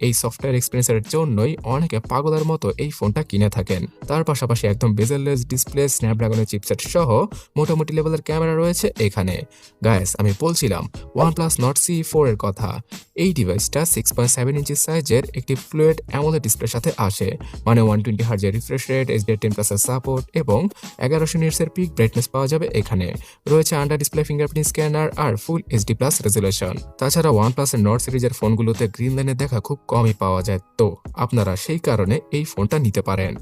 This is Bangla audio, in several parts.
এই সফটওয়্যার এক্সপিরিয়েন্সের জন্যই অনেকে পাগলের মতো এই ফোনটা কিনে থাকেন। তার পাশাপাশি একদম বেজেললেস ডিসপ্লে, স্ন্যাপড্রাগনের চিপসেট সহ মোটামুটি লেভেলের ক্যামেরা রয়েছে এখানে। গাইস, আমি বলছিলাম OnePlus Nord CE 4 এর কথা। এই ডিভাইসটা 6.7 ইঞ্চি সাইজের একটি ফ্লুয়েড অ্যামোলেড ডিসপ্লের সাথে আসে, মানে 120 হার্জের রিফ্রেশ রেট, HDR10+ এর সাপোর্ট এবং 1100 নিটস এর পিক ব্রাইটনেস পাওয়া যাবে এখানে। রয়েছে আন্ডার ডিসপ্লে ফিঙ্গারপ্রিন্ট স্ক্যানার আর ফুল HD+ রেজুলেশন। তাছাড়া OnePlus এর Nord সিরিজের ফোনগুলোতে গ্রিন লাইনের দেখা খুব কমই পাওয়া যায়, তো আপনারা সেই কারণে এই ফোনটা নিতে পারেন।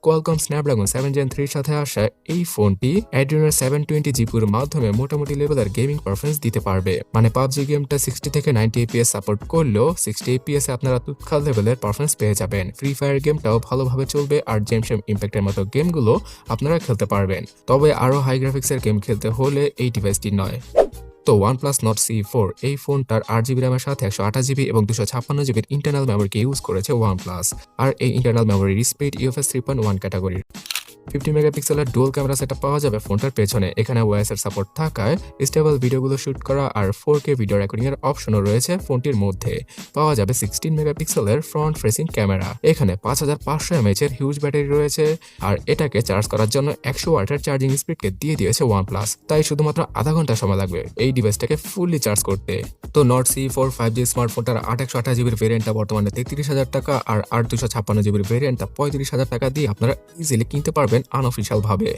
কোয়ালকম স্ন্যাপড্রাগন 7 Gen 3 এর সাথে আসা এই ফোনটি Adreno 720 GPUর মাধ্যমে মোটামুটি লেভেলের গেমিং পারফরমেন্স দিতে পারবে। মানে PUBG গেমটা 60 থেকে 90 FPS সাপোর্ট করলেও 60 FPS এ আপনারা তুৎকাল লেভেলের পারফরমেন্স পেয়ে যাবেন। ফ্রি ফায়ার গেমটাও ভালোভাবে চলবে আর জেমশেম ইম্প্যাক্টের মতো গেমগুলো আপনারা খেলতে পারবেন। তবে আরও হাই গ্রাফিক্সের গেম খেলতে হলে এই ডিভাইসটি নয়। তো OnePlus Nord CE 4 এই ফোনটার 8GB র্যামের সাথে 128GB এবং 256GB ইন্টারনাল মেমোরিকে ইউজ করেছে OnePlus। আর এই ইন্টারনাল মেমোরির স্পিড UFS 3.1 ক্যাটাগরির। 50 মেগাপিক্সেলের ডুয়াল ক্যামেরা সেটআপ পাওয়া যাবে ফোনটার পেছনে। এখানে ওএস এর সাপোর্ট থাকায় স্টেবল ভিডিওগুলো শুট করা আর 4K ভিডিও রেকর্ডিং এর অপশনও রয়েছে ফোনটির মধ্যে। পাওয়া যাবে 16 মেগাপিক্সেলের ফ্রন্ট ফেসিং ক্যামেরা। এখানে 5500 mAh এর হিউজ ব্যাটারি রয়েছে আর এটাকে চার্জ করার জন্য 100 ওয়াটের চার্জিং স্পিডকে দিয়ে দিয়েছে OnePlus। তাই শুধুমাত্র আধা ঘন্টা সময় লাগবে এই ডিভাইসটাকে ফুললি চার্জ করতে। তো Nord CE 4 5G স্মার্টফোনটার 828GB ভেরিয়েন্টটা বর্তমানে 33,000 টাকা আর 256GB ভেরিয়েন্টটা 35,000 টাকা দিয়ে আপনারা ইজিলি কিনতে পারবেন আনঅফিশিয়াল ভাবে।